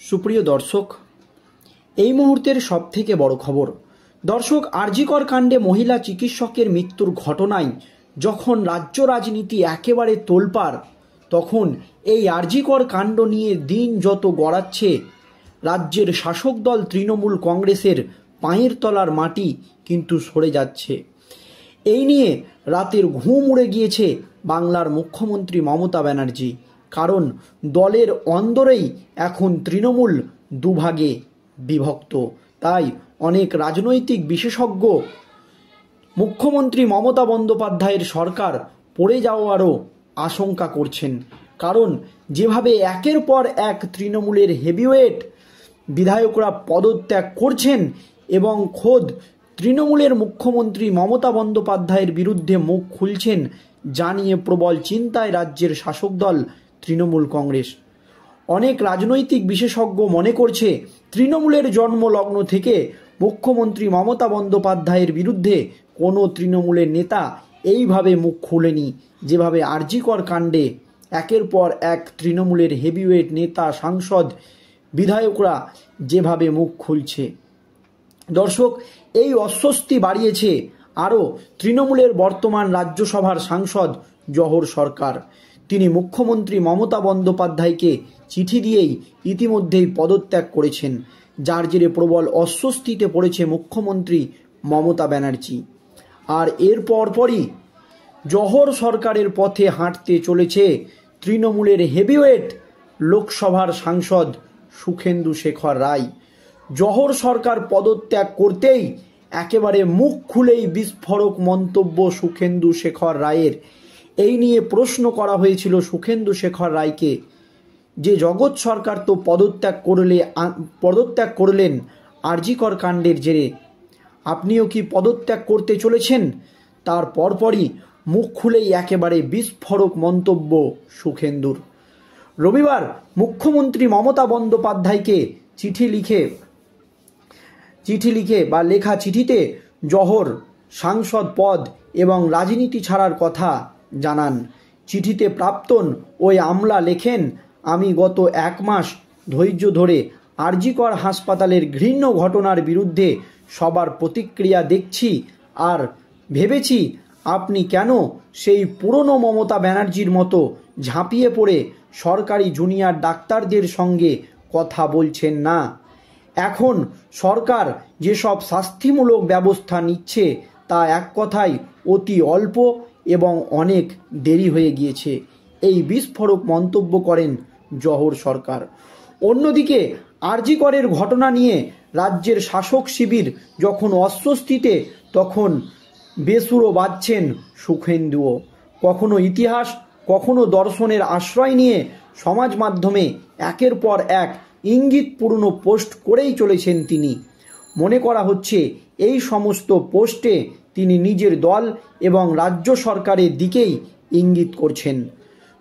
সুপ্রিয় দর্শক, এই মুহূর্তের সবথেকে বড় খবর। দর্শক, আরজিকর কাণ্ডে মহিলা চিকিৎসকের মৃত্যুর ঘটনায় যখন রাজ্য রাজনীতি একেবারে তোলপাড়, তখন এই আরজিকর কাণ্ড নিয়ে দিন যত গড়াচ্ছে, রাজ্যের শাসক দল তৃণমূল কংগ্রেসের পায়ের তলার মাটি কিন্তু সরে যাচ্ছে। এই নিয়ে রাতের ঘুম উড়ে গিয়েছে বাংলার মুখ্যমন্ত্রী মমতা ব্যানার্জি। কারণ দলের অন্দরেই এখন তৃণমূল দুভাগে বিভক্ত। তাই অনেক রাজনৈতিক বিশেষজ্ঞ মুখ্যমন্ত্রী মমতা বন্দ্যোপাধ্যায়ের সরকার পড়ে যাওয়ারও আশঙ্কা করছেন। কারণ যেভাবে একের পর এক তৃণমূলের হেভিওয়েট বিধায়করা পদত্যাগ করছেন এবং খোদ তৃণমূলের মুখ্যমন্ত্রী মমতা বন্দ্যোপাধ্যায়ের বিরুদ্ধে মুখ খুলছেন, জানিয়ে প্রবল চিন্তায় রাজ্যের শাসক দল তৃণমূল কংগ্রেস। অনেক রাজনৈতিক বিশেষজ্ঞ মনে করছে, তৃণমূলের জন্মলগ্ন থেকে মুখ্যমন্ত্রী মমতা বন্দ্যোপাধ্যায়ের বিরুদ্ধে কোনো তৃণমূলের নেতা এইভাবে মুখ খুলেনি, যেভাবে আরজিকর কাণ্ডে একের পর এক তৃণমূলের হেভিওয়েট নেতা, সাংসদ, বিধায়করা যেভাবে মুখ খুলছে। দর্শক, এই অস্বস্তি বাড়িয়েছে আরও তৃণমূলের বর্তমান রাজ্যসভার সাংসদ জহর সরকার। তিনি মুখ্যমন্ত্রী মমতা বন্দ্যোপাধ্যায়কে চিঠি দিয়েই ইতিমধ্যেই পদত্যাগ করেছেন, যার জেরে প্রবল অস্বস্তিতে পড়েছে মুখ্যমন্ত্রী মমতা ব্যানার্জি। আর এর পরপরই জহর সরকারের পথে হাঁটতে চলেছে তৃণমূলের হেভিওয়েট লোকসভার সাংসদ সুখেন্দু শেখর রায়। জহর সরকার পদত্যাগ করতেই একেবারে মুখ খুলেই বিস্ফোরক মন্তব্য সুখেন্দু শেখর রায়ের। এই নিয়ে প্রশ্ন করা হয়েছিল সুখেন্দু শেখর রায়কে যে জগৎ সরকার তো পদত্যাগ করলেন আরজিকর কাণ্ডের জেরে, আপনিও কি পদত্যাগ করতে চলেছেন? তার পরপরই মুখ খুলেই একেবারে বিস্ফোরক মন্তব্য সুখেন্দুর। রবিবার মুখ্যমন্ত্রী মমতা বন্দ্যোপাধ্যায়কে চিঠি লিখে বা লেখা চিঠিতে জহর সাংসদ পদ এবং রাজনীতি ছাড়ার কথা জানান। চিঠিতে প্রাক্তন ওই আমলা লেখেন, আমি গত 1 মাস ধৈর্য ধরে আরজিকর হাসপাতালের ঘৃণ্য ঘটনার বিরুদ্ধে সবার প্রতিক্রিয়া দেখছি আর ভেবেছি আপনি কেন সেই পুরনো মমতা ব্যানার্জির মতো ঝাঁপিয়ে পড়ে সরকারি জুনিয়র ডাক্তারদের সঙ্গে কথা বলছেন না। এখন সরকার যেসব শাস্তিমূলক ব্যবস্থা নিচ্ছে তা এক কথায় অতি অল্প এবং অনেক দেরি হয়ে গিয়েছে। এই বিস্ফোরক মন্তব্য করেন জহর সরকার। অন্যদিকে আরজিকরের ঘটনা নিয়ে রাজ্যের শাসক শিবির যখন অস্বস্তিতে, তখন বেসুরো বাজছেন সুখেন্দুও। কখনো ইতিহাস, কখনো দর্শনের আশ্রয় নিয়ে সমাজ মাধ্যমে একের পর এক ইঙ্গিতপূর্ণ পোস্ট করেই চলেছেন তিনি। মনে করা হচ্ছে এই সমস্ত পোস্টে তিনি নিজের দল এবং রাজ্য সরকারের দিকেই ইঙ্গিত করছেন।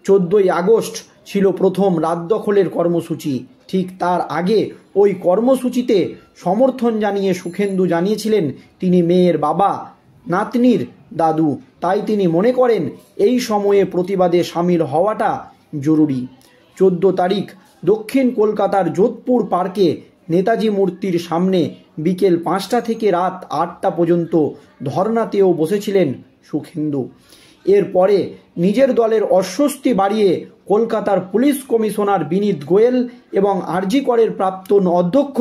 14ই আগস্ট ছিল প্রথম রাত দখলের কর্মসূচি। ঠিক তার আগে ওই কর্মসূচিতে সমর্থন জানিয়ে সুখেন্দু জানিয়েছিলেন তিনি মেয়ের বাবা, নাতনির দাদু। তাই তিনি মনে করেন এই সময়ে প্রতিবাদে সামিল হওয়াটা জরুরি। 14 তারিখ দক্ষিণ কলকাতার যোধপুর পার্কে নেতাজি মূর্তির সামনে বিকেল 5টা থেকে রাত 8টা পর্যন্ত ধর্নাতেও বসেছিলেন সুখেন্দু। এরপরে নিজের দলের অস্বস্তি বাড়িয়ে কলকাতার পুলিশ কমিশনার বিনীত গোয়েল এবং আরজিকরের প্রাক্তন অধ্যক্ষ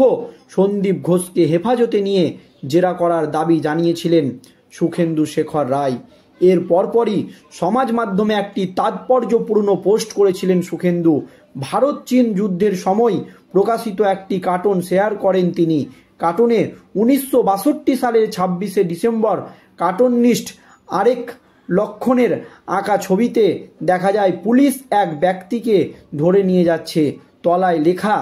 সন্দীপ ঘোষকে হেফাজতে নিয়ে জেরা করার দাবি জানিয়েছিলেন সুখেন্দু শেখর রায়। এর পরপরই সমাজ মাধ্যমে একটি তাৎপর্যপূর্ণ পোস্ট করেছিলেন সুখেন্দু। ভারত চীন যুদ্ধের সময় প্রকাশিত একটি কার্টুন শেয়ার করেন তিনি। কার্টুনে 1962 সালের 26শে ডিসেম্বর কার্টুনিস্ট আরেক লক্ষণের আঁকা ছবিতে দেখা যায় পুলিশ এক ব্যক্তিকে ধরে নিয়ে যাচ্ছে। তলায় লেখা,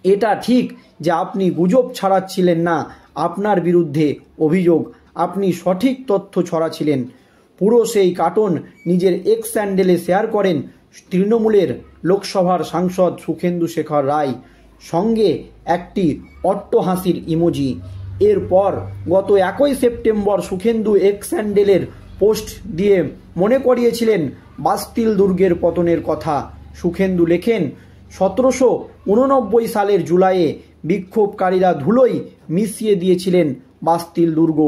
এটা ঠিক যে আপনি গুজব ছড়াচ্ছিলেন না, আপনার বিরুদ্ধে অভিযোগ, আপনি সঠিক তথ্য ছড়াচ্ছিলেন। পুরো সেই কার্টুন নিজের এক্স হ্যান্ডেলে শেয়ার করেন তৃণমূলের লোকসভার সাংসদ সুখেন্দু শেখর রায়, সঙ্গে একটি অট্টহাসির ইমোজি। এরপর গত 1 সেপ্টেম্বর সুখেন্দু এক্স হ্যান্ডেলের পোস্ট দিয়ে মনে করিয়েছিলেন বাস্তিল দুর্গের পতনের কথা। সুখেন্দু লেখেন, 1789 সালের জুলাইয়ে বিক্ষোভকারীরা ধুলোয় মিশিয়ে দিয়েছিলেন বাস্তিল দুর্গ।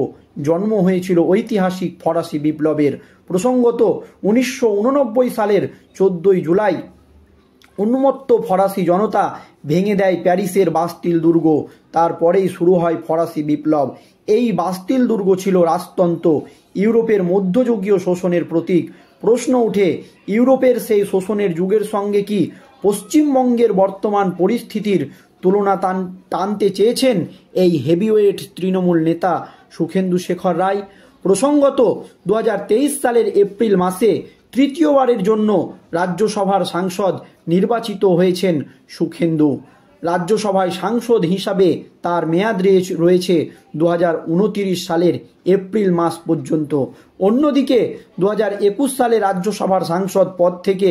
জন্ম হয়েছিল ঐতিহাসিক ফরাসি বিপ্লবের। প্রসঙ্গত 1989 সালের 14 জুলাই উন্মত্ত ফরাসি জনতা ভেঙে দেয় প্যারিসের বাস্তিল দুর্গ। তারপরেই শুরু হয় ফরাসি বিপ্লব। এই বাস্তিল দুর্গ ছিল রাজতন্ত্র, ইউরোপের মধ্যযুগীয় শোষণের প্রতীক। প্রশ্ন ওঠে, ইউরোপের সেই শোষণের যুগের সঙ্গে কি পশ্চিমবঙ্গের বর্তমান পরিস্থিতির তুলনা টানতে চেয়েছেন এই হেভিওয়েট তৃণমূল নেতা সুখেন্দু শেখর রায়? প্রসঙ্গত 2023 সালের এপ্রিল মাসে তৃতীয়বারের জন্য রাজ্যসভার সাংসদ নির্বাচিত হয়েছেন সুখেন্দু। রাজ্যসভায় সাংসদ হিসাবে তার মেয়াদ রয়েছে 2029 সালের এপ্রিল মাস পর্যন্ত। অন্যদিকে 2021 সালে রাজ্যসভার সাংসদ পদ থেকে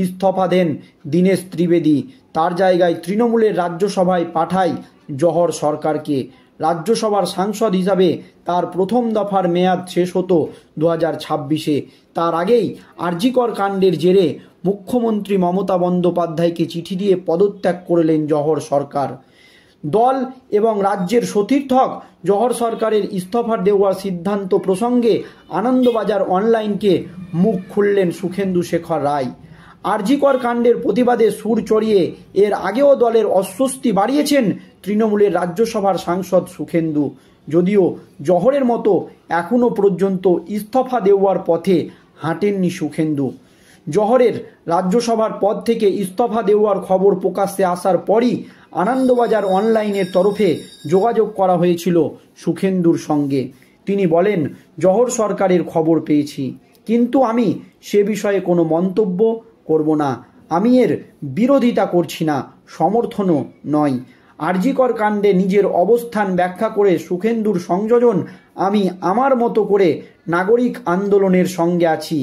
ইস্তফা দেন দীনেশ ত্রিবেদী। তার জায়গায় তৃণমূলের রাজ্যসভায় পাঠায় জহর সরকারকে। রাজ্যসভার সাংসদ হিসাবে তার প্রথম দফার মেয়াদ শেষ হতো 2026-এ। তার আগেই আরজিকর কাণ্ডের জেরে মুখ্যমন্ত্রী মমতা বন্দ্যোপাধ্যায়কে চিঠি দিয়ে পদত্যাগ করলেন জহর সরকার। দল এবং রাজ্যের সতীর্থক জহর সরকারের ইস্তফা দেওয়ার সিদ্ধান্ত প্রসঙ্গে আনন্দবাজার অনলাইনকে মুখ খুললেন সুখেন্দু শেখর রায়। আরজিকর কাণ্ডের প্রতিবাদে সুর চড়িয়ে এর আগেও দলের অস্বস্তি বাড়িয়েছেন তৃণমূলের রাজ্যসভার সাংসদ সুখেন্দু। যদিও জহরের মতো এখনও পর্যন্ত ইস্তফা দেওয়ার পথে হাঁটেননি সুখেন্দু। জহরের রাজ্যসভার পদ থেকে ইস্তফা দেওয়ার খবর প্রকাশ্যে আসার পরই আনন্দবাজার অনলাইনের তরফে যোগাযোগ করা হয়েছিল সুখেন্দুর সঙ্গে। তিনি বলেন, জহর সরকারের খবর পেয়েছি, কিন্তু আমি সে বিষয়ে কোনো মন্তব্য করব না। আমি এর বিরোধিতা করছি না, সমর্থনও নয়। আরজিকর কাণ্ডে নিজের অবস্থান ব্যাখ্যা করে সুখেন্দুর সংযোজন, আমি আমার মতো করে নাগরিক আন্দোলনের সঙ্গে আছি।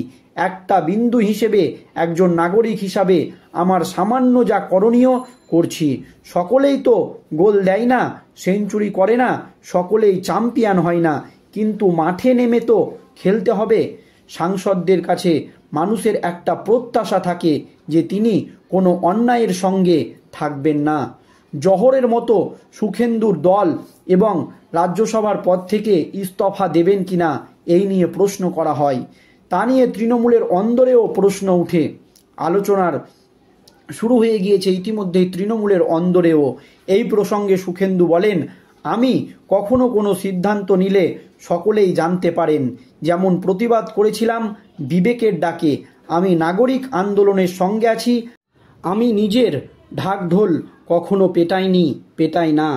একটা বিন্দু হিসেবে, একজন নাগরিক হিসাবে আমার সামান্য যা করণীয় করছি। সকলেই তো গোল দেয় না, সেঞ্চুরি করে না, সকলেই চ্যাম্পিয়ন হয় না, কিন্তু মাঠে নেমে তো খেলতে হবে। সাংসদদের কাছে মানুষের একটা প্রত্যাশা থাকে যে তিনি কোনো অন্যায়ের সঙ্গে থাকবেন না। জহরের মতো সুখেন্দুর দল এবং রাজ্যসভার পদ থেকে ইস্তফা দেবেন কিনা এই নিয়ে প্রশ্ন করা হয়। তা নিয়ে তৃণমূলের অন্দরেও প্রশ্ন উঠে। আলোচনার শুরু হয়ে গিয়েছে ইতিমধ্যেই তৃণমূলের অন্দরেও। এই প্রসঙ্গে সুখেন্দু বলেন, আমি কখনো কোনো সিদ্ধান্ত নিলে সকলেই জানতে পারেন। যেমন প্রতিবাদ করেছিলাম বিবেকের ডাকে, আমি নাগরিক আন্দোলনের সঙ্গে আছি। আমি নিজের ঢাকঢোল কখনো পেটাই না।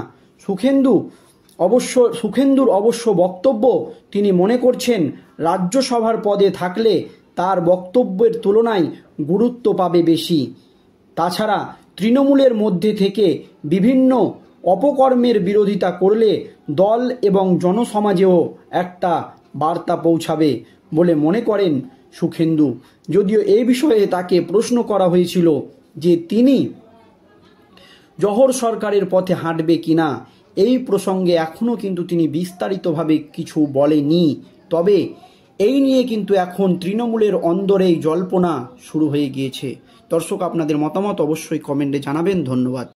সুখেন্দুর অবশ্য বক্তব্য, তিনি মনে করছেন রাজ্যসভার পদে থাকলে তার বক্তব্যের তুলনায় গুরুত্ব পাবে বেশি। তাছাড়া তৃণমূলের মধ্যে থেকে বিভিন্ন অপকর্মের বিরোধিতা করলে দল এবং জনসমাজেও একটা বার্তা পৌঁছাবে বলে মনে করেন সুখেন্দু। যদিও এই বিষয়ে তাকে প্রশ্ন করা হয়েছিল যে তিনি জহর সরকারের পথে হাঁটবে কিনা, এই প্রসঙ্গে এখনও কিন্তু তিনি বিস্তারিতভাবে কিছু বলেনি। তবে এই নিয়ে কিন্তু এখন তৃণমূলের অন্দরেই জল্পনা শুরু হয়ে গিয়েছে। দর্শক, আপনাদের মতামত অবশ্যই কমেন্টে জানাবেন। ধন্যবাদ।